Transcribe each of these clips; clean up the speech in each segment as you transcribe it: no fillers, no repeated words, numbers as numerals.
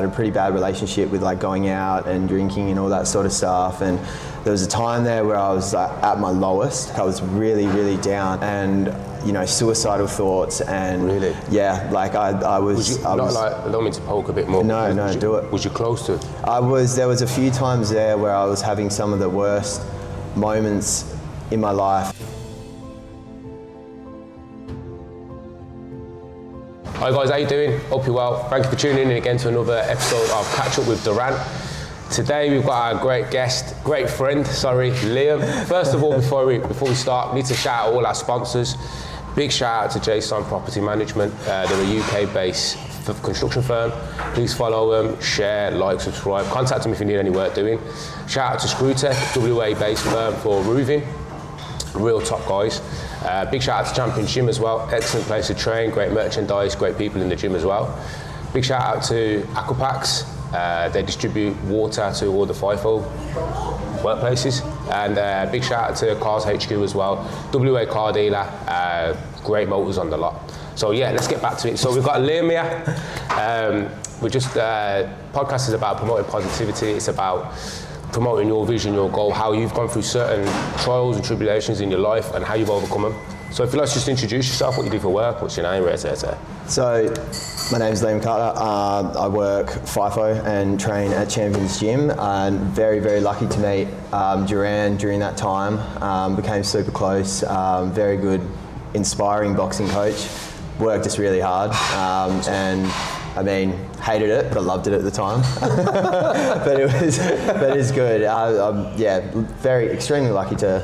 had a pretty bad relationship with like going out and drinking and all that sort of stuff. And there was a time there where I was like, at my lowest. I was really, really down, and suicidal thoughts. And really, yeah, like I was. Allow me to poke a bit more. No, do it. Was you close to it? There was a few times there where I was having some of the worst moments in my life. Hi guys, how you doing? Hope you're well. Thank you for tuning in again to another episode of Catch Up with Durant. Today we've got our great friend, Liam. First of all, before we start, we need to shout out all our sponsors. Big shout out to Jason Property Management. They're a UK-based construction firm. Please follow them, share, like, subscribe. Contact them if you need any work doing. Shout out to Screwtech, WA-based firm for roofing. Real top guys. Big shout out to Champion Gym as well. Excellent place to train, great merchandise, great people in the gym as well. Big shout out to Aquapacks. They distribute water to all the FIFO workplaces. And big shout out to Cars HQ as well. WA car dealer, great motors on the lot. So yeah, let's get back to it. So we've got Liam here. Podcast is about promoting positivity. It's about promoting your vision, your goal, how you've gone through certain trials and tribulations in your life and how you've overcome them. So if you'd like to just introduce yourself, what you do for work, what's your name, etc. So my name's Liam Carter. I work FIFO and train at Champions Gym. I'm very, very lucky to meet Duran during that time. Became super close, very good, inspiring boxing coach. Worked us really hard, and I mean, hated it, but I loved it at the time. but it's good. I'm extremely lucky to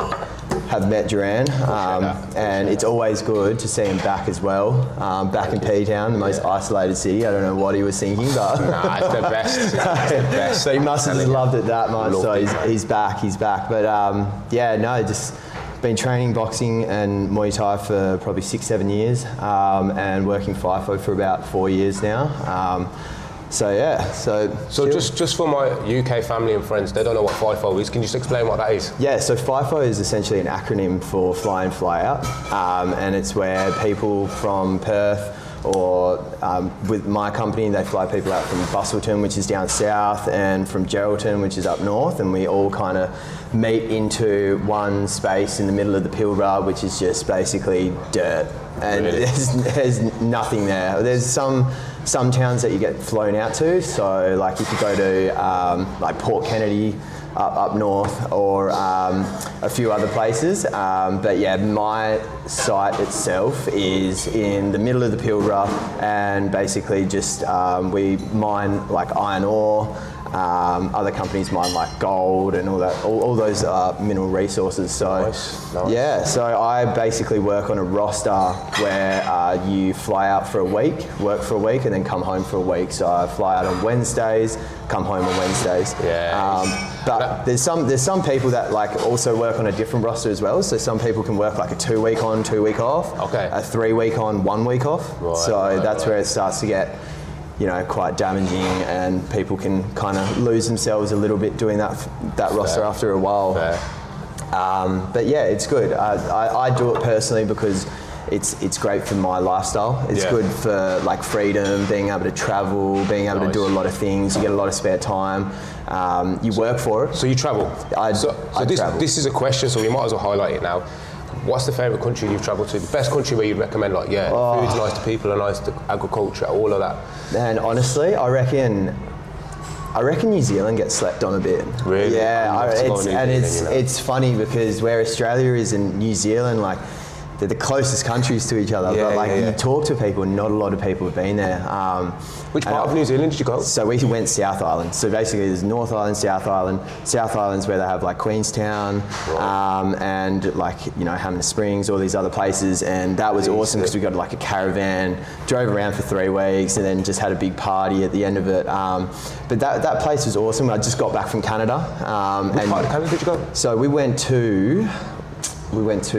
have met Duran, and it's always good to see him back as well. Back in P-Town, the most isolated city. I don't know what he was thinking, but nah, it's the best. It's the best. So he must have loved it that much. So he's back. But just been training boxing and Muay Thai for probably 6-7 years, and working FIFO for about 4 years now. So just for my UK family and friends, they don't know what FIFO is. Can you just explain what that is? Yeah, so FIFO is essentially an acronym for fly in, fly out, and it's where people from Perth or with my company, they fly people out from Busselton, which is down south, and from Geraldton, which is up north, and we all kind of meet into one space in the middle of the Pilbara, which is just basically dirt. And really? there's nothing there. There's some towns that you get flown out to, so like you could go to like Port Kennedy up north, or a few other places. But yeah, my site itself is in the middle of the Pilbara, and basically just we mine like iron ore. Other companies mine like gold and all those mineral resources. So nice. Yeah, so I basically work on a roster where you fly out for a week, work for a week, and then come home for a week. So I fly out on Wednesdays, come home on Wednesdays. Yeah. But there's some people that like also work on a different roster as well. So some people can work like a 2 week on, 2 week off. Okay. A 3 week on, 1 week off. Right, that's where it starts to get, quite damaging, and people can kind of lose themselves a little bit doing that roster after a while. But yeah, it's good. I do it personally because it's great for my lifestyle. It's good for like freedom, being able to travel, being able to do a lot of things. You get a lot of spare time. You work for it. So you travel. I travel. This is a question, so we might as well highlight it now. What's the favourite country you've travelled to? The best country where you'd recommend, food's nice, the people are nice, the agriculture, all of that. Man, honestly, I reckon New Zealand gets slept on a bit. Really? Yeah, it's funny because where Australia is and New Zealand, like, they're the closest countries to each other, you talk to people, not a lot of people have been there. Which part of New Zealand did you go? So we went South Island. So basically there's North Island, South Island. South Island's where they have like Queenstown, and like, Hammond Springs, all these other places. And that was awesome because we got like a caravan, drove around for 3 weeks, and then just had a big party at the end of it. But that place was awesome. I just got back from Canada. Which part of Canada did you go? So we went to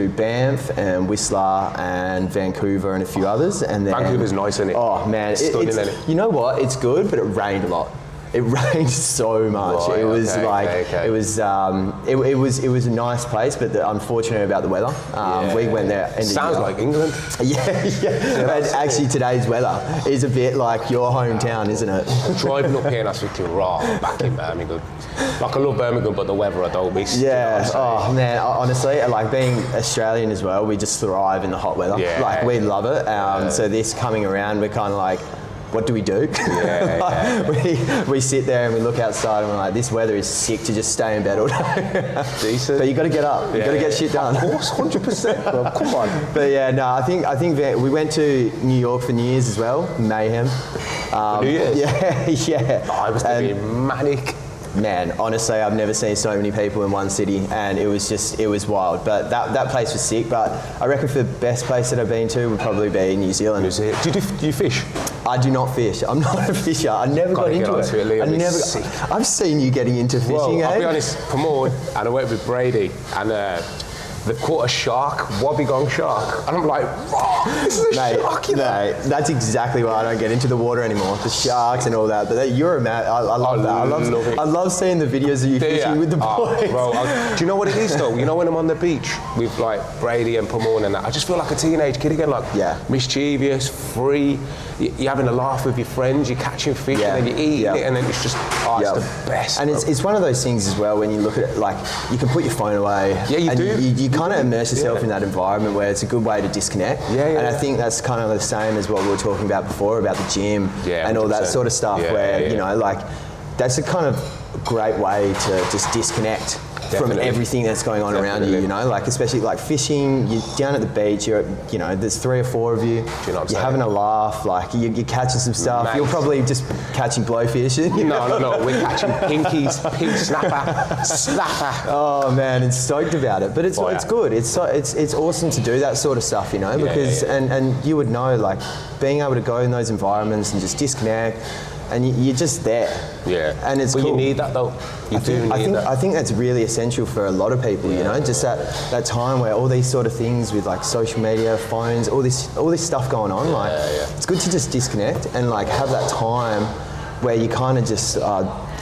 Banff and Whistler and Vancouver and a few others. And then Vancouver's nice, isn't it? Oh man, it's stunning, isn't it? You know what? It's good, but it rained a lot. It rained so much. Right, it was okay. it was it was a nice place, but unfortunate about the weather. We went there. Sounds like England. Yeah. And actually, today's weather is a bit like your hometown, isn't it? Driving up here and I was thinking, raw, back in Birmingham. Like I love Birmingham, but the weather I don't miss. Yeah. Oh man, honestly, like being Australian as well, we just thrive in the hot weather. Yeah. Like we love it. So this coming around, we're kind of like, what do we do? We sit there and we look outside and we're like, this weather is sick to just stay in bed all day. Decent. But you got to get up. You got to get shit done. Of course, 100%. Bro. Come on. But yeah, no, I think that we went to New York for New Year's as well. Mayhem. New Year's? Yeah. Oh, I was thinking manic. Man, honestly, I've never seen so many people in one city, and it was wild. But that place was sick. But I reckon for the best place that I've been to would probably be New Zealand. Do you fish? I do not fish. I'm not a fisher. I never got into it. I've seen you getting into fishing. Well, I'll be honest, Pomorne, and I went with Brady, and they caught a shark, wobbegong shark, and I'm like, this is a shark, you know? Mate, that's exactly why I don't get into the water anymore. The sharks and all that. But you're a man. I love that. I love seeing the videos of you fishing with the boys. Bro, do you know what it is though? You know when I'm on the beach with like Brady and Pomorne and that, I just feel like a teenage kid again, like mischievous, free. You're having a laugh with your friends, you're catching fish and then you eat it, and then it's just, it's the best. And it's one of those things as well when you look at it, like you can put your phone away. Yeah, you do. You kind of immerse yourself in that environment where it's a good way to disconnect. And I think that's kind of the same as what we were talking about before about the gym and all that sort of stuff where, you know, like that's a kind of great way to just disconnect from everything that's going on around you, you know, like especially like fishing, you're down at the beach, there's 3 or 4 of you, you're having a laugh, like you're catching some stuff. Mate. You're probably just catching blowfish. No, we're catching pinkies, pink snapper. Oh man, it's stoked about it, but it's good. It's awesome to do that sort of stuff, you know, because and you would know, like being able to go in those environments and just disconnect. And you're just there. Yeah. And it's cool. You need that though. I think that's really essential for a lot of people, you know, just that time where all these sort of things with like social media, phones, all this stuff going on, it's good to just disconnect and like have that time where you kind of just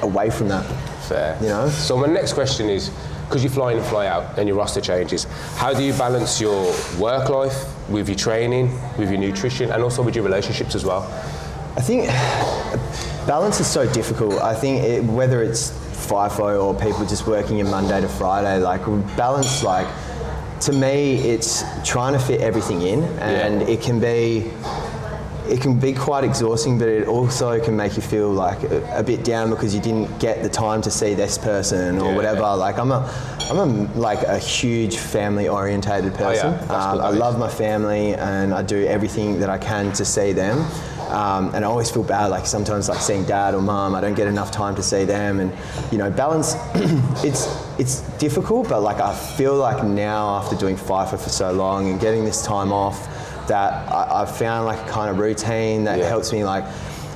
away from that. Fair. You know? So my next question is, because you fly in and fly out and your roster changes, how do you balance your work life with your training, with your nutrition, and also with your relationships as well? I think balance is so difficult. I think whether it's FIFO or people just working in Monday to Friday, like balance, like to me, it's trying to fit everything in, and it can be quite exhausting, but it also can make you feel like a bit down because you didn't get the time to see this person or whatever. Like I'm a huge family orientated person. I love my family and I do everything that I can to see them. And I always feel bad, like sometimes like seeing dad or mum, I don't get enough time to see them, and you know, balance, it's difficult, but like I feel like now after doing FIFA for so long and getting this time off, that I've found like a kind of routine that helps me like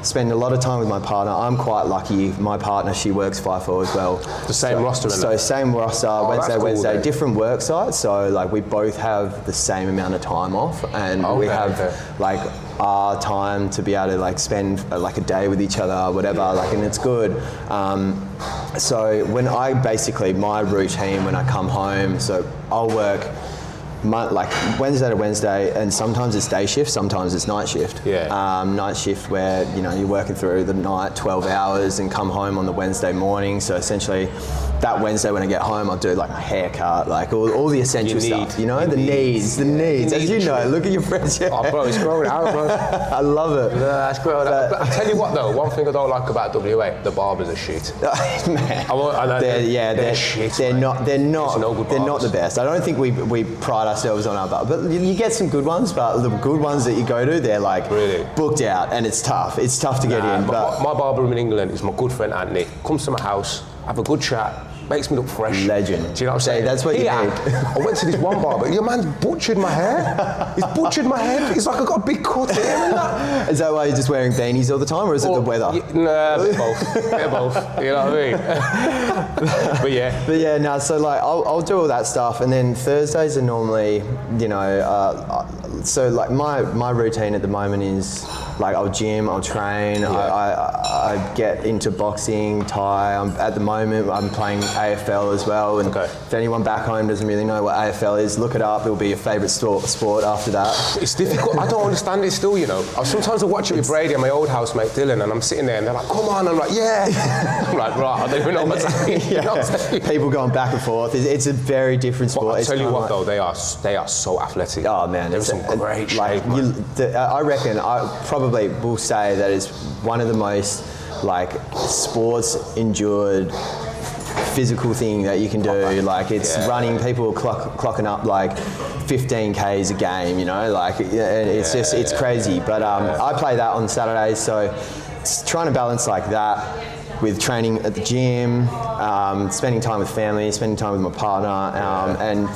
spend a lot of time with my partner. I'm quite lucky. My partner, she works FIFO as well. The same roster. So same roster, Wednesday, different work sites. So like we both have the same amount of time off, and we have like our time to be able to like spend like a day with each other, whatever. Like, and it's good. So when my routine when I come home, so I'll work like Wednesday to Wednesday, and sometimes it's day shift, sometimes it's night shift. Night shift where, you know, you're working through the night 12 hours and come home on the Wednesday morning. So essentially that Wednesday when I get home, I'll do like my haircut, like all the essential stuff, you know, the needs. As you know, look at your friends. Oh bro, it's growing out, bro. I love it. Yeah, it's growing out. But I tell you what though, one thing I don't like about WA, the barbers are shit. Man, they're shit. They're not the best. I don't think we pride ourselves on our barber, but you get some good ones, but the good ones that you go to, they're like really booked out, and it's tough to get in. But my barber in England is my good friend Anthony. Comes to my house, have a good chat, makes me look fresh. Legend. Do you know what I'm saying? That's what you need. I went to this one barber. Your man's butchered my hair. He's butchered my head. It's like I got a big cut here and that. Is that why you're just wearing beanies all the time, or is it the weather? Nah, a bit both. You know what I mean? But yeah, no. So like, I'll do all that stuff, and then Thursdays are normally, you know, so like my routine at the moment is like I'll gym, I'll train, I get into boxing, Thai. At the moment I'm playing AFL as well, and if anyone back home doesn't really know what AFL is, look it up. It'll be your favourite sport after that. It's difficult. I don't understand it still, you know. Sometimes I watch it with Brady and my old housemate Dylan, and I'm sitting there and they're like, come on, I'm like, yeah. I'm like, right, I don't even know what to say. You know what I'm saying? People going back and forth. It's a very different sport. But I'll tell you what though, they are so athletic. Oh man, there's some great shape, I reckon I probably will say that it's one of the most like sports endured physical thing that you can do. Like it's running, people clocking up like 15 Ks a game, you know, like it's crazy. But I play that on Saturdays, so it's trying to balance like that with training at the gym, spending time with family, spending time with my partner, and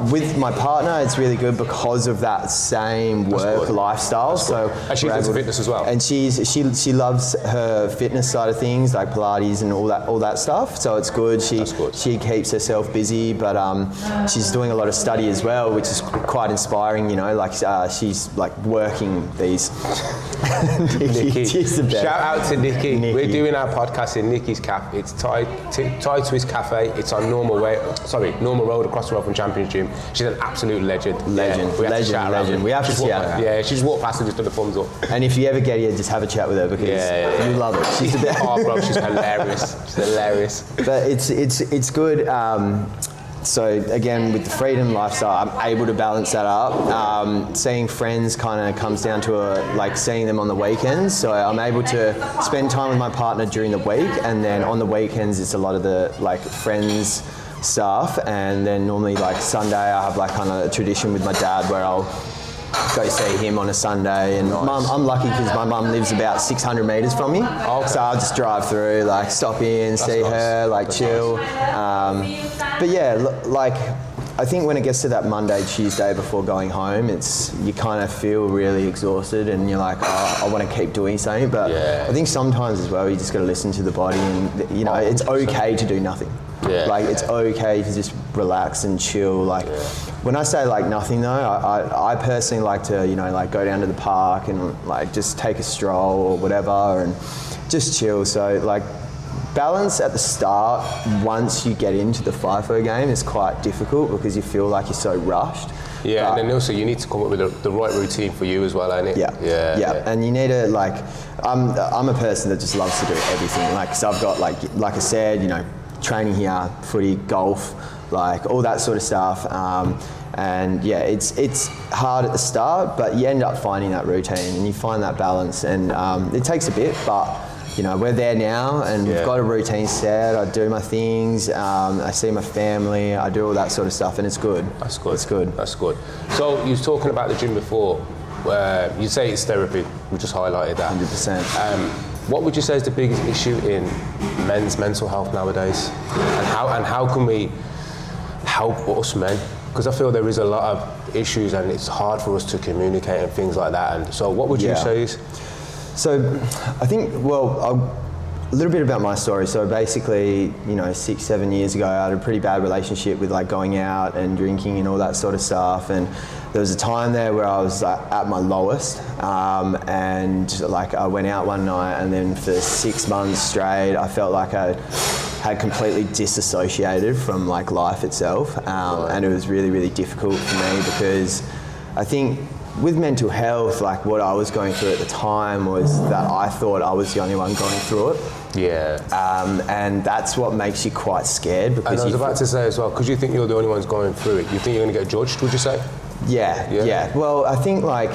with my partner, it's really good because of that same work lifestyle. So and she's into fitness as well. And she loves her fitness side of things, like Pilates and all that stuff. So it's good. She keeps herself busy, but she's doing a lot of study as well, which is quite inspiring. You know, like she's like working these. Nikki. She's the best. Shout out to Nikki. We're doing our podcast in Nikki's cafe. It's Thai Twist Cafe. It's on Normal Road across the road from Champions Gym. She's an absolute legend. Legend. We have to shout her. Yeah, she just walked past and just did a thumbs up. And if you ever get here, just have a chat with her because you love it. She's the best. Oh, bro, she's hilarious. She's hilarious. But it's good. So again, with the freedom lifestyle, I'm able to balance that up. Seeing friends kind of comes down to like seeing them on the weekends. So I'm able to spend time with my partner during the week, and then on the weekends it's a lot of the like friends stuff. And then normally like Sunday I have like kind of a tradition with my dad where I'll go see him on a Sunday. And I'm lucky because my mum lives about 600 metres from me. So I'll just drive through, like stop in, see her, like chill. But yeah, like I think when it gets to that Monday, Tuesday before going home, you kind of feel really exhausted and you're like, oh, I want to keep doing something. But I think sometimes as well, you just got to listen to the body, and you know, it's okay to do nothing. It's okay to just relax and chill. Like when I say like nothing though, I personally like to, you know, like go down to the park and like just take a stroll or whatever and just chill. So like balance at the start, once you get into the FIFO game, is quite difficult because you feel like you're so rushed. Yeah, and then also you need to come up with the right routine for you as well, ain't it? Yeah. And you need to like, I'm a person that just loves to do everything. Like, so I've got like I said, you know, training here, footy, golf, like all that sort of stuff. And yeah, it's hard at the start, but you end up finding that routine and you find that balance, and it takes a bit, but you know, we're there now and we've got a routine set. I do my things, I see my family, I do all that sort of stuff, and it's good. That's good. It's good. That's good. So you were talking about the gym before, where you say it's therapy. We just highlighted that. 100%. What would you say is the biggest issue in men's mental health nowadays? And how can we help us men? Because I feel there is a lot of issues and it's hard for us to communicate and things like that. And so what would you say is? So I think, a little bit about my story. So basically, you know, 6-7 years ago, I had a pretty bad relationship with like going out and drinking and all that sort of stuff. And there was a time there where I was at my lowest, and like I went out one night, and then for 6 months straight, I felt like I had completely disassociated from like life itself, and it was really, really difficult for me because I think with mental health, like what I was going through at the time was that I thought I was the only one going through it. And that's what makes you quite scared. Because and I was about to say as well, because you think you're the only ones going through it, you think you're going to get judged, would you say? Yeah. Well, I think like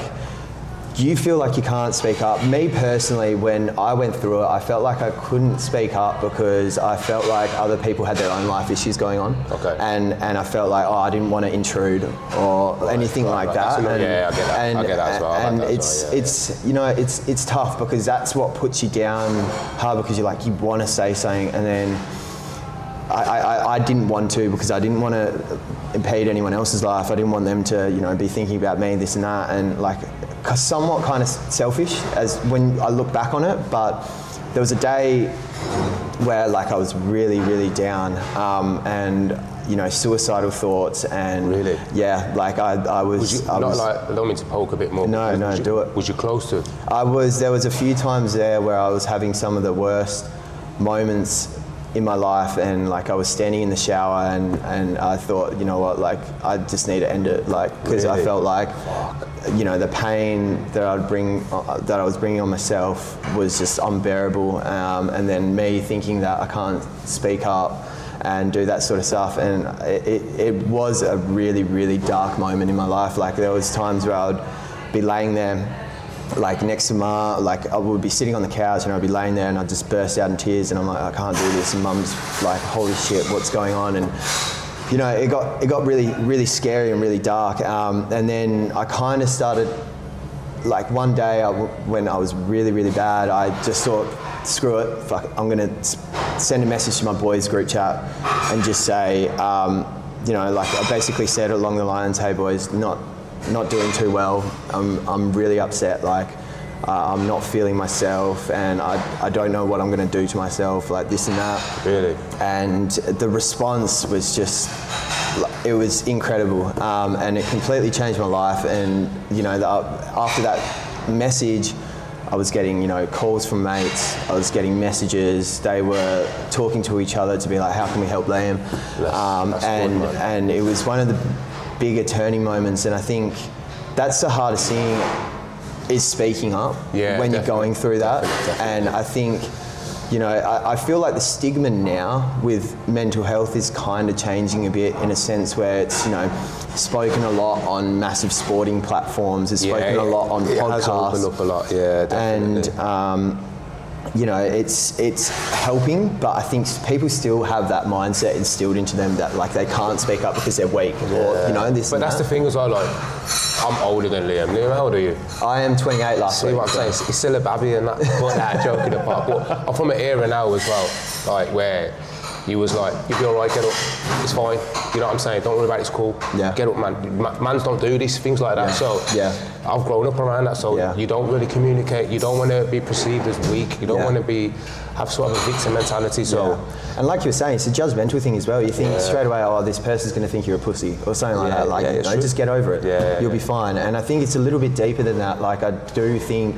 you feel like you can't speak up. Me personally, when I went through it, I felt like I couldn't speak up because I felt like other people had their own life issues going on. And I felt like, I didn't want to intrude or anything like that. I get that. I get that as well. And it's you know, it's tough because that's what puts you down hard, because you want to say something, and then I didn't want to, because I didn't want to impede anyone else's life. I didn't want them to, you know, be thinking about me, this and that, and like somewhat kind of selfish as when I look back on it. But there was a day where like I was really, really down, and suicidal thoughts and Really? Yeah, like I was. Allow me to poke a bit more. No, do it. Was you close to? There was a few times there where I was having some of the worst moments in my life, and like I was standing in the shower and I thought, you know what, like I just need to end it, like, because I felt like, the pain that I was bringing on myself was just unbearable, and then me thinking that I can't speak up and do that sort of stuff, and it was a really, really dark moment in my life. Like there was times where I would be laying there like next to Ma, like I would be sitting on the couch and I'd be laying there and I'd just burst out in tears, and I'm like, I can't do this, and Mum's like, holy shit, what's going on? And it got really, really scary and really dark, and then I kind of started, like one day when I was really, really bad, I just thought, screw it, fuck, I'm gonna send a message to my boys group chat and just say, like I basically said along the lines, hey boys, not doing too well. I'm really upset. Like I'm not feeling myself, and I don't know what I'm going to do to myself. Like this and that. Really. And the response was just, it was incredible, and it completely changed my life. And after that message, I was getting calls from mates. I was getting messages. They were talking to each other to be like, how can we help Liam? And it was one of the bigger turning moments, and I think that's the hardest thing, is speaking up when you're going through that. Definitely. And I think I feel like the stigma now with mental health is kind of changing a bit, in a sense where it's spoken a lot on massive sporting platforms, it's spoken a lot on podcasts. It has opened up a lot, definitely. And it's helping, but I think people still have that mindset instilled into them that like they can't speak up because they're weak, or this. But that's the thing as well. Like, I'm older than Liam. Liam, how old are you? I am 28 last week. See what I'm saying? He's still a babby and that. But joking apart. But I'm from an era now as well, like where you was like, you'll be alright, get up, it's fine. You know what I'm saying? Don't worry about it, it's cool. Yeah. Get up, man. Mans don't do this, things like that. So I've grown up around that. So you don't really communicate. You don't want to be perceived as weak. You don't want to have sort of a victim mentality. So. And like you were saying, it's a judgmental thing as well. You think straight away, oh, this person's going to think you're a pussy or something like that. Like, just get over it. You'll be fine. And I think it's a little bit deeper than that. Like, I do think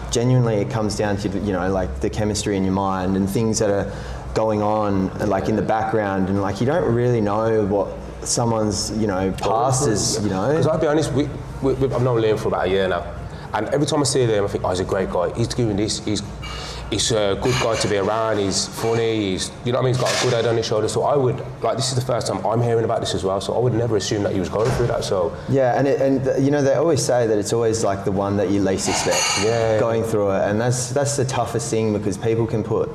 genuinely it comes down to, like the chemistry in your mind and things that are going on like in the background, and like you don't really know what someone's past is. Because I'll be honest, I've known Liam for about a year now, and every time I see Liam I think, oh, he's a great guy, he's doing this, he's a good guy to be around, he's funny, he's he's got a good head on his shoulder. So I would this is the first time I'm hearing about this as well, so I would never assume that he was going through that. So and they always say that it's always like the one that you least expect going through it, and that's the toughest thing, because people can put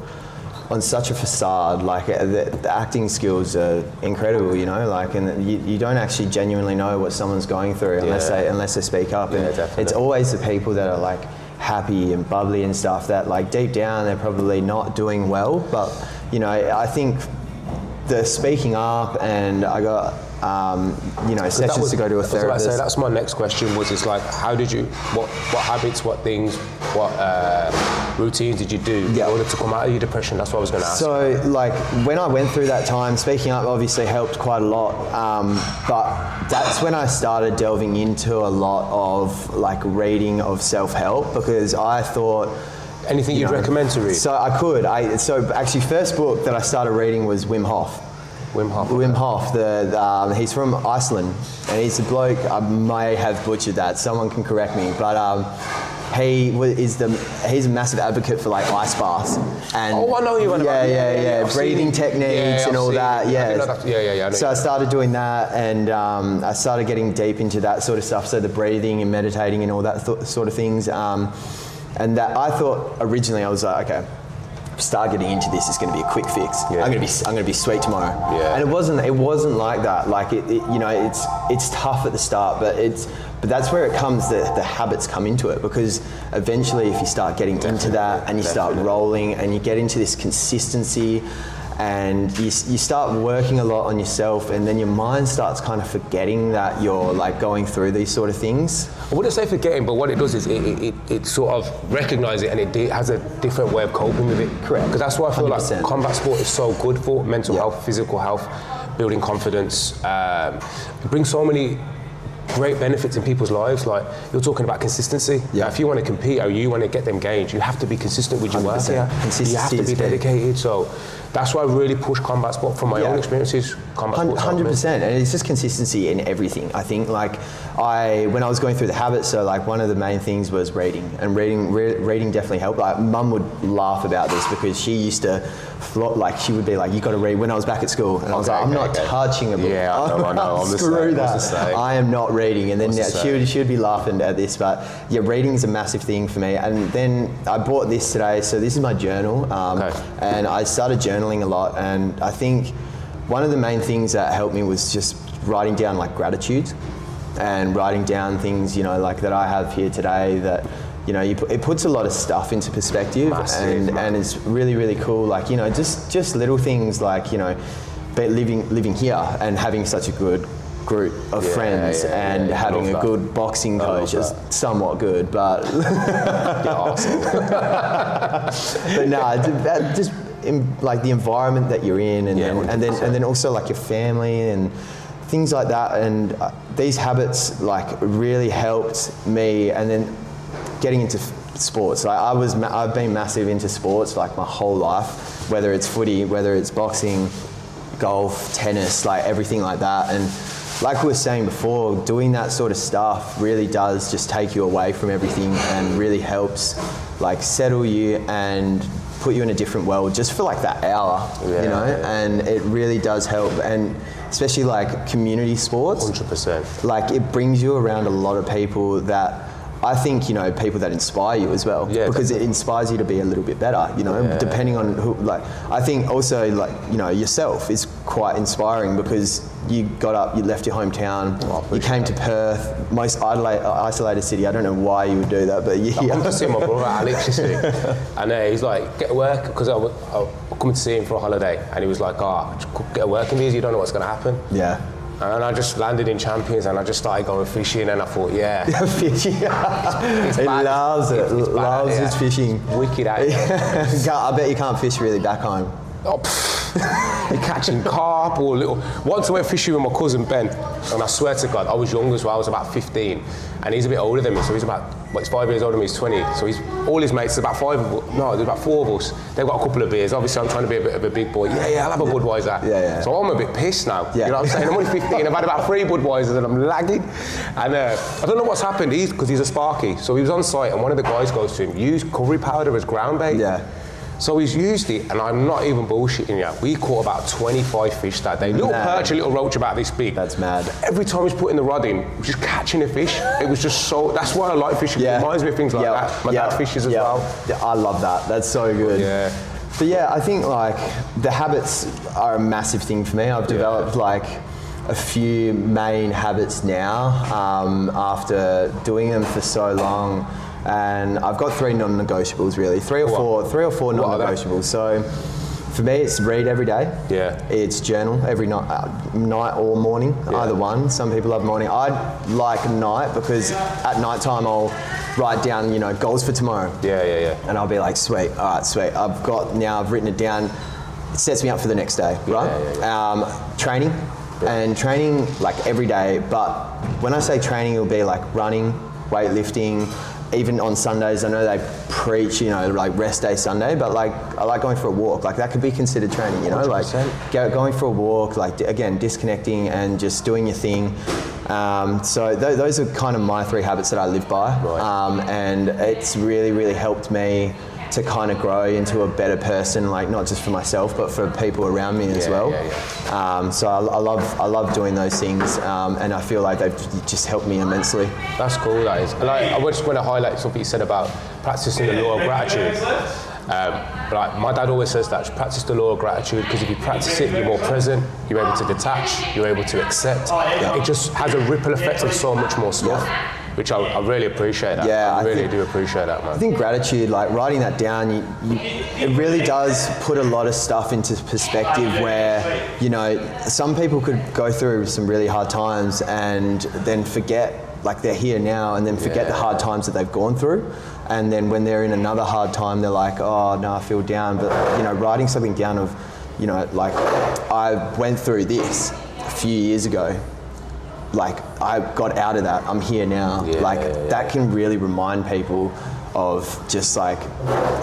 on such a facade, like the acting skills are incredible, and you don't actually genuinely know what someone's going through unless they speak up. And it's always the people that are like happy and bubbly and stuff that like deep down they're probably not doing well. But I think the speaking up, and I got sessions to go to a therapist. That's my next question. Was like, how did you, what habits, what things, what routines did you do in order to come out of your depression? That's what I was going to ask. So like when I went through that time, speaking up obviously helped quite a lot, but that's when I started delving into a lot of like reading of self-help, because I thought, anything you'd recommend to read? So so actually first book that I started reading was Wim Hof. Wim Hof, he's from Iceland, and he's a bloke, I may have butchered that, someone can correct me, but he's a massive advocate for like ice baths. And I know you. Breathing techniques and all that. So I I started doing that, and I started getting deep into that sort of stuff. So the breathing and meditating and all that sort of things. And that I thought originally, I was like, okay, start getting into this, it's going to be a quick fix. I'm going to be sweet tomorrow. And it wasn't like that. Like it's tough at the start, but that's where it comes, the habits come into it, because eventually if you start getting into that and you start rolling and you get into this consistency, and you start working a lot on yourself, and then your mind starts kind of forgetting that you're like going through these sort of things. I wouldn't say forgetting, but what it does is it sort of recognises it, and it has a different way of coping with it. Correct. Because that's why I feel 100%. like combat sport is so good for mental health, physical health, building confidence. It brings so many great benefits in people's lives. Like, you're talking about consistency. Yeah. If you want to compete or you want to get them gains, you have to be consistent with your work. 100%. Consistency you have to be is key. dedicated. So that's why I really push combat sport from my own experiences. Combat sport 100%, and it's just consistency in everything. I think, like, when I was going through the habits, so like one of the main things was reading, and reading definitely helped. Like, Mum would laugh about this because she used to she would be like, "You got to read." When I was back at school, and I was like, "I'm not touching a book." Yeah, I know. I'm Screw the that. same. I am not reading. And then she would be laughing at this, but yeah, reading is a massive thing for me. And then I bought this today, so this is my journal, and I started journaling a lot. And I think one of the main things that helped me was just writing down like gratitudes, and writing down things, you know, like that I have here today that, you know, it puts a lot of stuff into perspective. And it's really, really cool. Like, you know, just little things like, you know, living here and having such a good group of friends and having a good boxing coach is somewhat good, but but no, that just like the environment that you're in, and then also like your family and things like that. And these habits like really helped me. And then getting into sports, like I've been massive into sports like my whole life, whether it's footy, whether it's boxing, golf, tennis, like everything like that. And like we were saying before, doing that sort of stuff really does just take you away from everything and really helps like settle you and put you in a different world just for like that hour, you know, and it really does help. And especially like community sports, 100%. like it brings you around a lot of people that I think, you know, people that inspire you as well, because it inspires you to be a little bit better, you know, depending on who, like, I think also like, you know, yourself is quite inspiring because you got up, you left your hometown, you came to Perth, most isolated city. I don't know why you would do that, but yeah. I'm just seeing my brother Alex this week, and he's like, get to work, because I come to see him for a holiday, and he was like, get a working visa, you don't know what's going to happen. Yeah. And I just landed in Champions, and I just started going fishing, and I thought, fishing. He loves it. Loves his fishing. Wicked out here. I bet you can't fish really back home. You're catching carp or little. Once I went fishing with my cousin Ben, and I swear to God, I was young as well. I was about 15, and he's a bit older than me, so he's about, he's 5 years older than me. He's 20, so all his mates. There's about there's about 4 of us. They've got a couple of beers. Obviously, I'm trying to be a bit of a big boy. Yeah, I'll have a Budweiser. Yeah. So I'm a bit pissed now. You know what I'm saying? I'm only 15. I've had about 3 Budweisers, and I'm lagging. And I don't know what's happened. Because he's a Sparky, so he was on site, and one of the guys goes to him, use curry powder as ground bait. Yeah. So he's used it, and I'm not even bullshitting you. We caught about 25 fish that day. Little perch, a little roach about this big. That's mad. Every time he's putting the rod in, just catching a fish. It was just so, that's why I like fishing. It reminds me of things like that. My dad fishes as well. Yeah, I love that. That's so good. Yeah. But yeah, I think like the habits are a massive thing for me. I've developed like a few main habits now after doing them for so long. And I've got 3 non-negotiables really, 3 or 4 non-negotiables. So for me, it's read every day. Yeah. It's journal every night or morning, either one. Some people love morning. I like night because at night time I'll write down, you know, goals for tomorrow. Yeah. And I'll be like, sweet, all right, sweet. I've written it down. It sets me up for the next day, right? Yeah. Training, and training like every day. But when I say training, it'll be like running, weightlifting. Even on Sundays, I know they preach, you know, like rest day Sunday, but like I like going for a walk. Like that could be considered training, you know, 100%. Like going for a walk, like again, disconnecting and just doing your thing. So those are kind of my 3 habits that I live by. Right. And it's really, really helped me to kind of grow into a better person, like not just for myself, but for people around me as well. So I love doing those things, and I feel like they've just helped me immensely. That's cool, that is. And I just want to highlight something you said about practicing the law of gratitude. Like my dad always says that, practice the law of gratitude, because if you practice it, you're more present, you're able to detach, you're able to accept. It just has a ripple effect on so much more stuff. Which I really appreciate that. Yeah, I really do appreciate that, man. I think gratitude, like writing that down, it really does put a lot of stuff into perspective where, you know, some people could go through some really hard times and then forget, like they're here now, and then forget the hard times that they've gone through. And then when they're in another hard time, they're like, oh, no, I feel down. But, you know, writing something down of you know, like I went through this a few years ago. Like I got out of that. I'm here now. That can really remind people of just like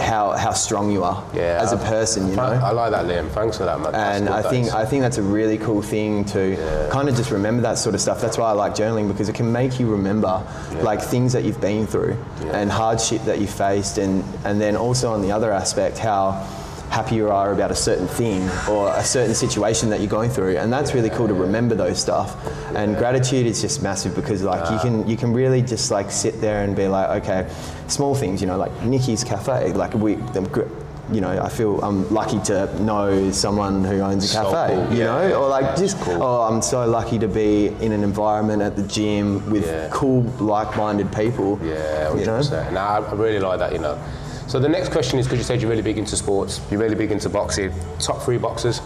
how strong you are as a person, you know. I like that, Liam. Thanks for that, man. And I think that's a really cool thing to kind of just remember that sort of stuff. That's why I like journaling, because it can make you remember like things that you've been through and hardship that you faced, and then also on the other aspect how happy you are about a certain thing or a certain situation that you're going through, and that's really cool to remember those stuff. And gratitude is just massive, because like you can really just like sit there and be like, okay, small things, you know, like Nikki's Cafe, like you know, I feel I'm lucky to know someone who owns a cafe, cool. you know, or like just cool. Oh, I'm so lucky to be in an environment at the gym with cool, like-minded people. Yeah, 100%. You know? Nah, I really like that, you know. So the next question is, because you said you're really big into sports, you're really big into boxing, top 3 boxers?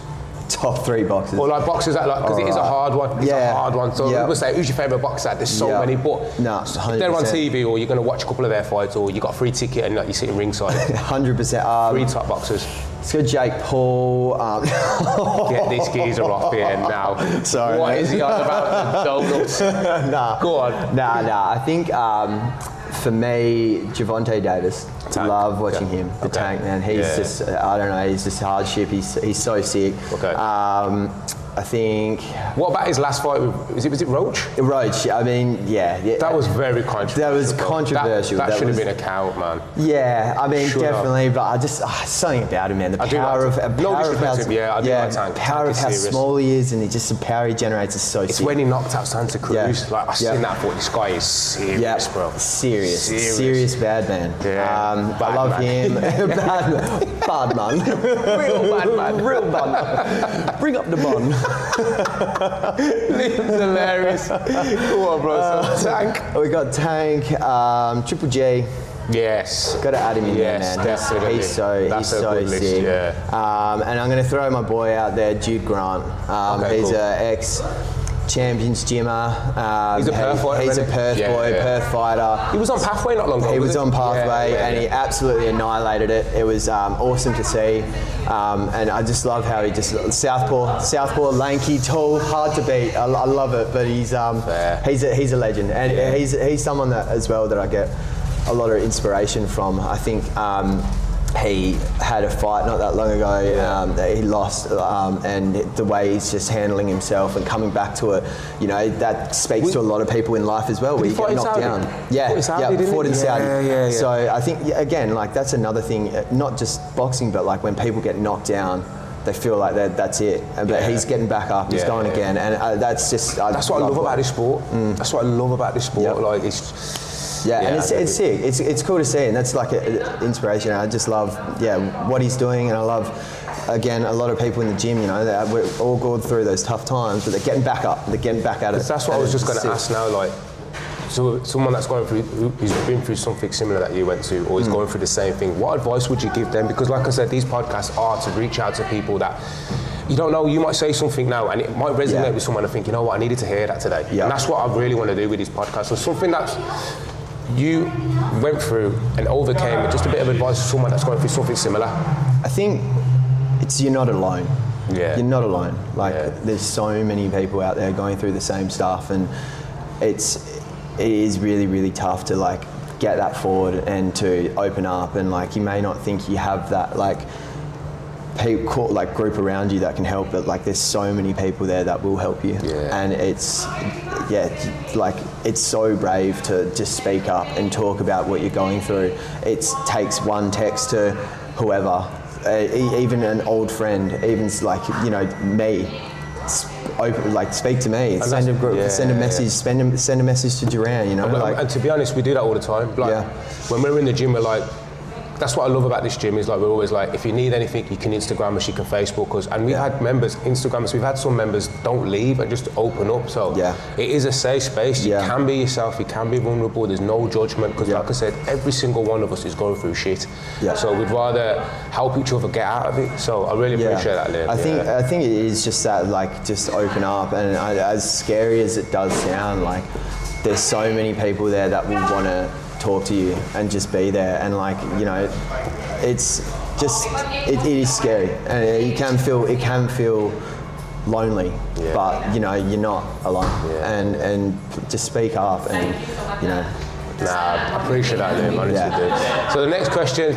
Top 3 boxers. Or like boxers that like, because it is a hard one. It's a hard one. So people say, who's your favourite boxer? There's so many, but if they're on TV or you're going to watch a couple of their fights, or you got a free ticket and like, you're sitting ringside. 100%. 3 top boxers. Let's go Jake Paul. Get this geezer off here now. Sorry. What is he on about? Donuts. Nah. Go on. Nah. I think for me, Javonte Davis. Tank. Love watching him. The tank, man. He's just, I don't know, he's just hardship. He's so sick. Okay. I think. What about his last fight with, was it Roach? Roach, I mean, yeah. That was very controversial. That was controversial. That should have been a count, man. Yeah, I mean, definitely, but I just, something about him, man. The power of how small he is, and just the power he generates is so sick. It's when he knocked out Santa Cruz. Like, I seen that, thought this guy is serious, bro. Serious bad man. Yeah. I love him. Bad man. Real bad man. Bring up the bun. Liam's hilarious. Go on, bro. So Tank. We got Tank, Triple G. Yes. Got to add him in there, man. Definitely. He's so sick. List, yeah. And I'm going to throw my boy out there, Jude Grant. He's an ex-champions gymmer. He's a Perth fighter. He's a Perth boy, Perth fighter. He was on Pathway not long ago. He was on Pathway, and he absolutely annihilated it. It was awesome to see. And I just love how he just southpaw, lanky, tall, hard to beat. I love it, but he's a legend, and he's someone that as well that I get a lot of inspiration from. I think he had a fight not that long ago that he lost, and the way he's just handling himself and coming back to it, you know, that speaks to a lot of people in life as well, where you get knocked down. Fought in Saudi. So I think, again, like that's another thing, not just boxing, but like when people get knocked down, they feel like that's it. But he's getting back up, he's going again, and that's just... That's what I love about this sport. That's what I love about this sport. Like, it's... and it's sick. It's cool to see, and that's like an inspiration. I just love, what he's doing, and I love, again, a lot of people in the gym. You know, that we're all going through those tough times, but they're getting back up. They're getting back at it. That's what I was just going to ask now. Like, so someone that's going through, who's been through something similar that you went to, or is going through the same thing. What advice would you give them? Because, like I said, these podcasts are to reach out to people that. You don't know, you might say something now and it might resonate with someone and think, you know what, I needed to hear that today. And that's what I really want to do with these podcasts. So something that's you went through and overcame, and just a bit of advice to someone that's going through something similar. I think you're not alone. Yeah. You're not alone. Like there's so many people out there going through the same stuff, and it is really, really tough to like get that forward and to open up, and like you may not think you have that like people, like group around you that can help, but like there's so many people there that will help you. And it's like it's so brave to just speak up and talk about what you're going through. It takes one text to whoever, even an old friend, even like, you know, me, speak to me, send a message, send a message to Duran, you know. And to be honest, we do that all the time. Like when we're in the gym, we're like, that's what I love about this gym, is like we're always like, if you need anything, you can Instagram us, you can Facebook us. And we've had members Instagram us, we've had some members don't leave and just open up. So it is a safe space. You can be yourself, you can be vulnerable, there's no judgment, because like I said, every single one of us is going through shit. So we'd rather help each other get out of it. So I really appreciate that, Liam. I think it is just that, like, just open up, and as scary as it does sound, like there's so many people there that will want to talk to you and just be there, and like, you know, it's just it is scary, and it can feel lonely, but you know you're not alone, and just speak up, and you know. Nah, I appreciate that, Liam, honestly do. So the next question,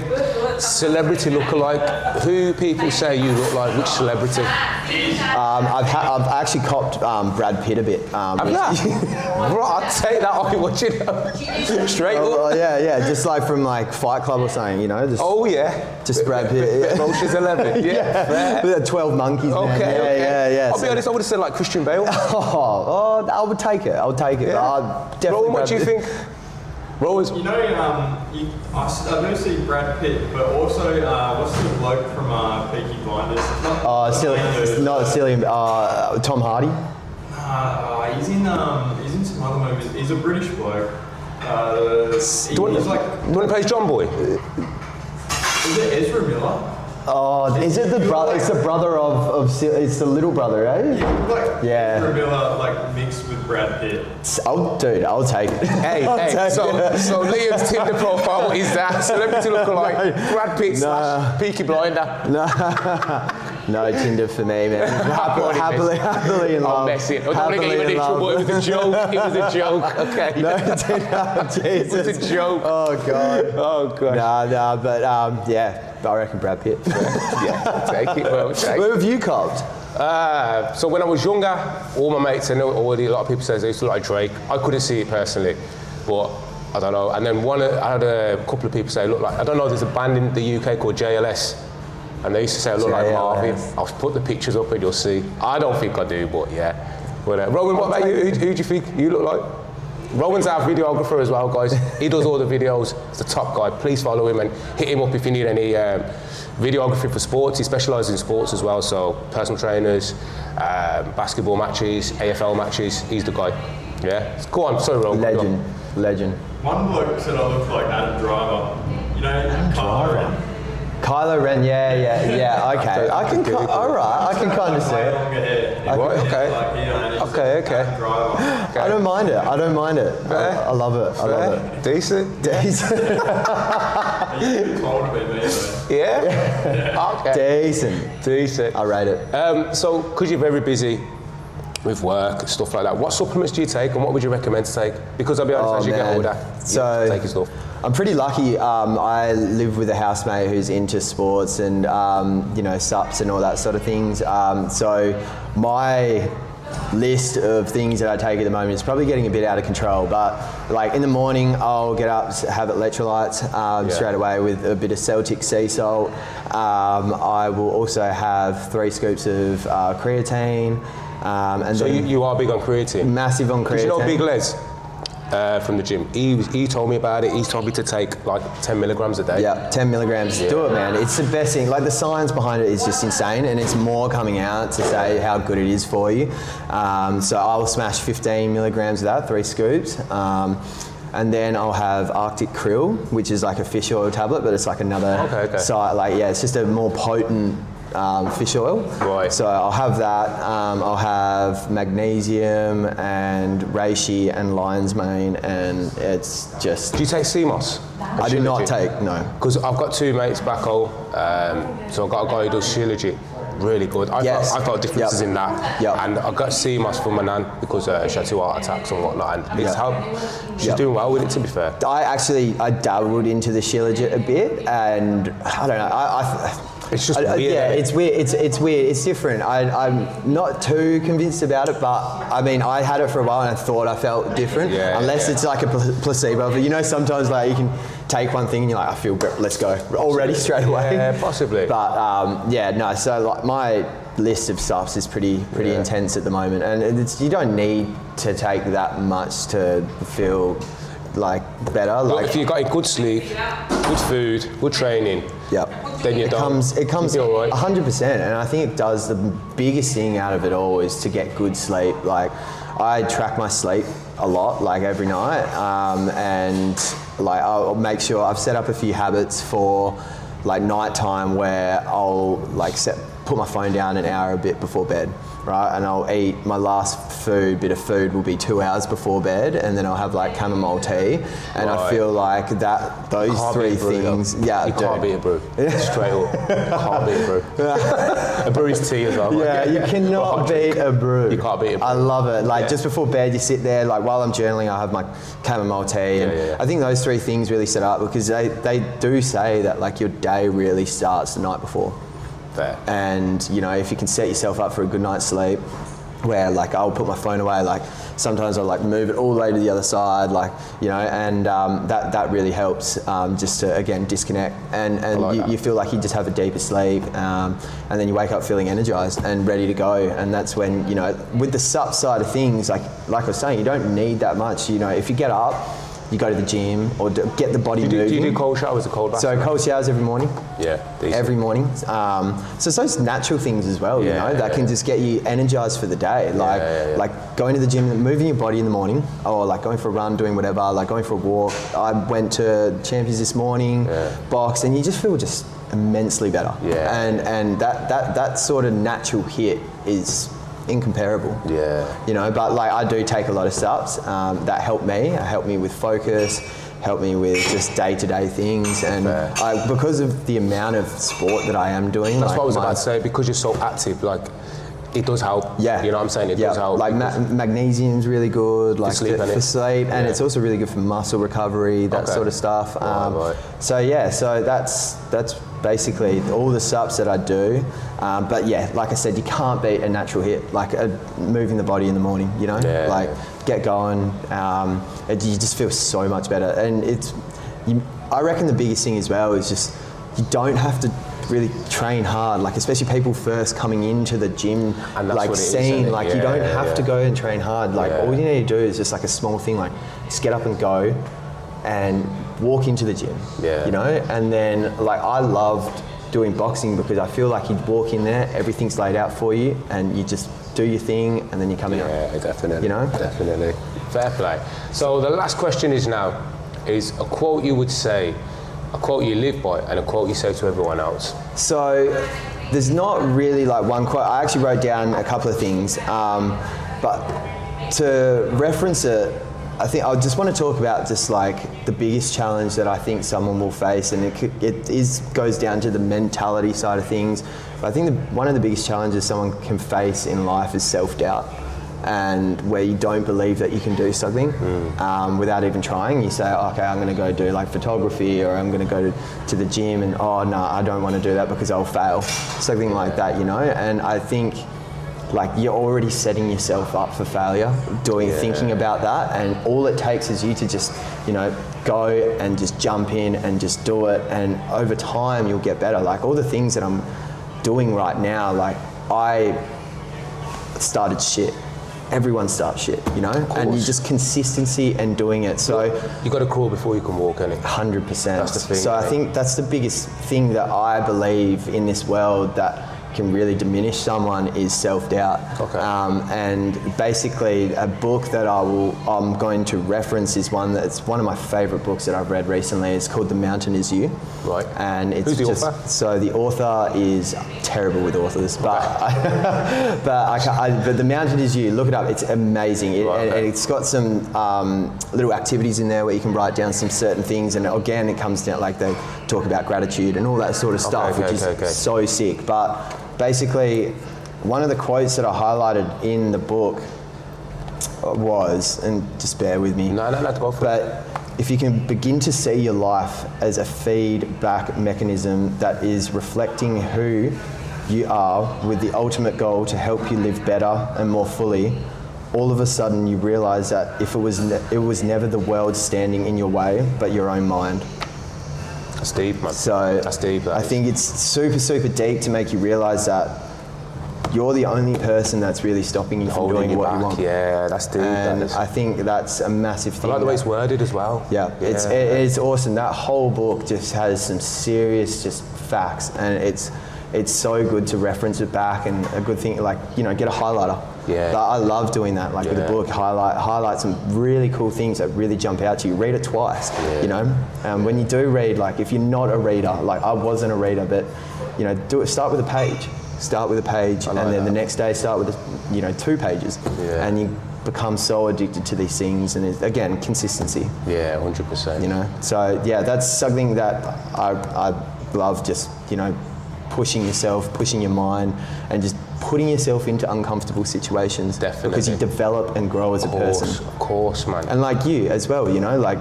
celebrity lookalike. Who people say you look like? Which celebrity? I've actually copped Brad Pitt a bit. Have you? Right, I'd take that on watching it. Straight up. Yeah, just like from like Fight Club or something, you know. Just Brad Pitt. Ocean's 11. Yeah. With the 12 monkeys. Okay. Yeah. I'll be honest, I would have said like Christian Bale. I would take it. Yeah. But definitely. Rowan, what do you think? Rowan? You know, I do see Brad Pitt, but also what's the bloke from Peaky Blinders? Not silly. Tom Hardy. He's in some other movies. He's a British bloke. Do you want to play John Boy? Is it Ezra Miller? Oh, is it the brother? It's the brother of it's the little brother, eh? Yeah. Ezra Miller, like mixed with Brad Pitt. I'll take it. Hey. So Liam's Tinder profile is that celebrity lookalike Brad Pitt / Peaky Blinder. No Tinder for me, man. Happily in love. I'm messing. I don't want to get you in trouble. It was a joke. It was a joke. Okay. No Tinder. Jesus. It was a joke. Oh god. Oh god. Nah. But yeah, I reckon Brad Pitt. Yeah. Take it. Well, take it. Where have you copped? So when I was younger, all my mates, and already a lot of people say they used to look like Drake. I couldn't see it personally, but I don't know. And then I had a couple of people say, look like, I don't know, there's a band in the UK called JLS, and they used to say I look like Marvin. I'll put the pictures up and you'll see. I don't think I do, but yeah. But, Rowan, what about you? Who do you think you look like? Rowan's our videographer as well, guys. He does all the videos. He's the top guy. Please follow him and hit him up if you need any videography for sports. He specialises in sports as well, so personal trainers, basketball matches, AFL matches. He's the guy. Yeah. Go on. Sorry, Rowan. Legend. One bloke said I look like Adam Driver. You know, Kylo Ren, yeah. Okay, I can kind of see it. Longer hair. Okay. I don't mind it. I love it. Decent. You told me, though. Yeah? Okay. Decent. I rate it. So, because you're very busy with work, stuff like that, what supplements do you take and what would you recommend to take? Because I'll be honest, as you get older, you take your stuff. I'm pretty lucky. I live with a housemate who's into sports and sups and all that sort of things. So my list of things that I take at the moment is probably getting a bit out of control. But like in the morning, I'll get up, have electrolytes straight away with a bit of Celtic sea salt. I will also have 3 scoops of creatine. And so you are big on creatine? Massive on creatine. Did you know Big Les? From the gym. He told me about it. He's told me to take like 10 milligrams a day. Yeah, 10 milligrams. Yeah. Do it, man. It's the best thing. Like the science behind it is just insane, and it's more coming out to say how good it is for you. So I'll smash 15 milligrams of that, 3 scoops. And then I'll have Arctic Krill, which is like a fish oil tablet, but it's like another side. Like it's just a more potent fish oil. Right. So I'll have that. I'll have magnesium and reishi and lion's mane, and it's just. Do you take sea moss? I do not take, no. Because I've got 2 mates back home. So I've got a guy who does Shilajit. Really good. I felt differences in that. Yep. And I got sea moss from my nan because she had 2 heart attacks and whatnot. And it's she's doing well with it, to be fair. I dabbled into the Shilajit a bit, and I don't know. It's just weird. Yeah, it's weird. It's weird. It's different. I'm not too convinced about it, but I mean, I had it for a while and I thought I felt different. Unless it's like a placebo. But you know, sometimes like you can take one thing and you're like, I feel better. Let's go already straight away. Yeah, possibly. But no. So like my list of stuffs is pretty intense at the moment, and you don't need to take that much to feel like better. Look, like if you got good sleep, good food, good training. Then it comes 100%, and I think it does. The biggest thing out of it all is to get good sleep. Like I track my sleep a lot, like every night, and like I'll make sure I've set up a few habits for like night time where I'll like put my phone down an hour a bit before bed, right? And I'll eat my last bit of food will be 2 hours before bed, and then I'll have like chamomile tea, and I feel like those three things. Yeah, you can't beat a brew. Straight up, can't beat a brew. A brew is tea as well. Yeah, you cannot beat a brew. You can't beat a brew. I love it. Like just before bed, you sit there. Like while I'm journaling, I have my chamomile tea, and I think those three things really set up because they do say that like your day really starts the night before. Fair. And you know, if you can set yourself up for a good night's sleep, where like I'll put my phone away, like sometimes I'll like move it all the way to the other side, like, you know, and that really helps just to again disconnect, and like you feel like you just have a deeper sleep, and then you wake up feeling energized and ready to go. And that's when, you know, with the sup side of things, like I was saying, you don't need that much. You know, if you get up, you go to the gym or get the body moving. Do you do cold showers or cold baths? So cold showers every morning. Yeah, decent. Every morning. So it's those natural things as well, you know, that can just get you energized for the day. Like like going to the gym, moving your body in the morning, or like going for a run, doing whatever, like going for a walk. I went to Champions this morning, box, and you just feel just immensely better. Yeah. And that sort of natural hit is incomparable. Yeah. You know, but like I do take a lot of sups that help me with focus, help me with just day-to-day things, and because of the amount of sport that I am doing. That's like what I was about to say, because you're so active, like it does help. Yeah. You know what I'm saying? It does help. Like magnesium's really good, like for sleep, and it's also really good for muscle recovery, that sort of stuff. So yeah, so that's basically all the sups that I do. But yeah, like I said, you can't beat a natural hit, like moving the body in the morning, you know, get going. You just feel so much better. And I reckon the biggest thing as well is just, you don't have to really train hard, like especially people first coming into the gym, like scene, like you don't have to go and train hard. Like all you need to do is just like a small thing, like just get up and go and walk into the gym, you know. And then like I loved doing boxing because I feel like you walk in there, everything's laid out for you, and you just do your thing, and then you come out. Yeah, definitely. You know, definitely. Fair play. So the last question is a quote you would say, a quote you live by, and a quote you say to everyone else. So there's not really like one quote. I actually wrote down a couple of things, but to reference it, I think I just want to talk about just like the biggest challenge that I think someone will face, and it goes down to the mentality side of things. But I think one of the biggest challenges someone can face in life is self-doubt, and where you don't believe that you can do something without even trying. You say, okay, I'm going to go do like photography, or I'm going to go to the gym, and oh no, I don't want to do that because I'll fail, something like that, you know. And I think like you're already setting yourself up for failure thinking about that, and all it takes is you to just, you know, go and just jump in and just do it, and over time you'll get better. Like all the things that I'm doing right now, like I started shit. Everyone starts shit, you know, and you just consistency and doing it. So you got to crawl before you can walk, innit? 100%. That's the thing. So I think that's the biggest thing that I believe in this world that can really diminish someone is self-doubt. Okay. And basically a book that I'm going to reference is one of my favorite books that I've read recently. It's called The Mountain Is You. Right. And it's Who's the author? So the author is terrible with authors, but but The Mountain Is You. Look it up. It's amazing. And it's got some little activities in there where you can write down some certain things, and again it comes down, like they talk about gratitude and all that sort of stuff, which is so sick. But basically, one of the quotes that I highlighted in the book was, and just bear with me. No, go for it. But if you can begin to see your life as a feedback mechanism that is reflecting who you are with the ultimate goal to help you live better and more fully, all of a sudden you realize that it was never the world standing in your way, but your own mind. That's deep, man. So that's deep. I think it's super, super deep to make you realise that you're the only person that's really stopping you from doing what you want. Yeah, that's deep. And I think that's a massive thing. I like the way it's worded as well. Yeah, it's awesome. That whole book just has some serious just facts, and it's so good to reference it back, and a good thing, like, you know, get a highlighter. Like, I love doing that, like with a book, highlight some really cool things that really jump out to you. Read it twice, you know. When you do read, like if you're not a reader, like I wasn't a reader, but you know, start with a page. Start with a page, and then the next day start with, 2 pages, and you become so addicted to these things. And again, consistency. Yeah, 100%. You know, so yeah, that's something that I love. Just pushing yourself, pushing your mind, and just putting yourself into uncomfortable situations. Definitely. Because you develop and grow as a person. Of course, man. And like you as well, like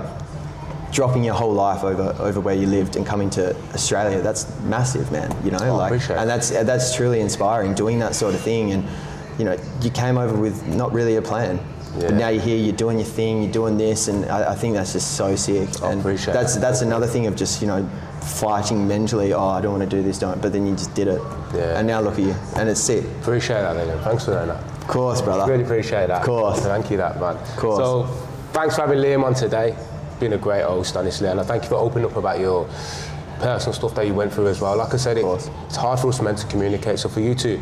dropping your whole life over where you lived and coming to Australia, that's massive, man. Appreciate and it. that's truly inspiring, doing that sort of thing. And you came over with not really a plan. But now you're here, you're doing your thing, you're doing this, and I think that's just so sick. And appreciate that's another thing of just fighting mentally. Oh, I don't want to do this, but then you just did it. Yeah. And now look at you, and it's sick. Appreciate that, Liam. Thanks for that. Of course, brother. Really appreciate that. Of course. Thank you, that man. Of course. So, thanks for having Liam on today. Been a great host, honestly, and I thank you for opening up about your personal stuff that you went through as well. Like I said, it's hard for us men to communicate. So for you to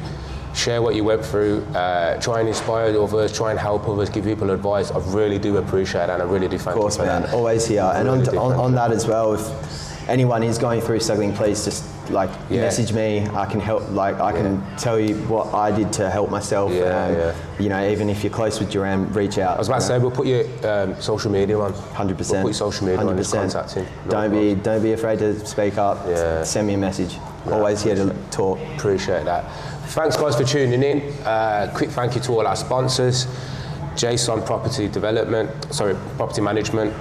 share what you went through, try and inspire others, try and help others, give people advice, I really do appreciate that, and I really do thank you for that. Of course, man. Always here. And on that as well, if anyone is going through struggling, please just message me. I can help. I can tell you what I did to help myself. Even if you're close with Duran, reach out. I was about to say, we'll put your social media on. 100%. We'll put your social media 100%. On. Just contact him. Don't be afraid to speak up. Yeah. Send me a message. Always here to talk. Appreciate that. Thanks, guys, for tuning in. Quick thank you to all our sponsors: Jason Property Management,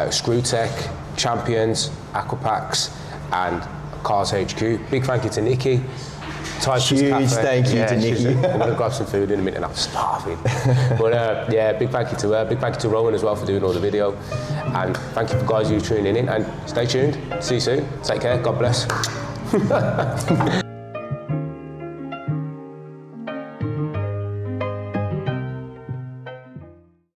Screwtech, Champions, Aquapacks, and Cars HQ. Big thank you to Nikki. Huge thank you to Nikki. I'm going to grab some food in a minute and I'm starving. But big thank you to her. Big thank you to Rowan as well for doing all the video. And thank you for guys you tuning in. And stay tuned. See you soon. Take care. God bless.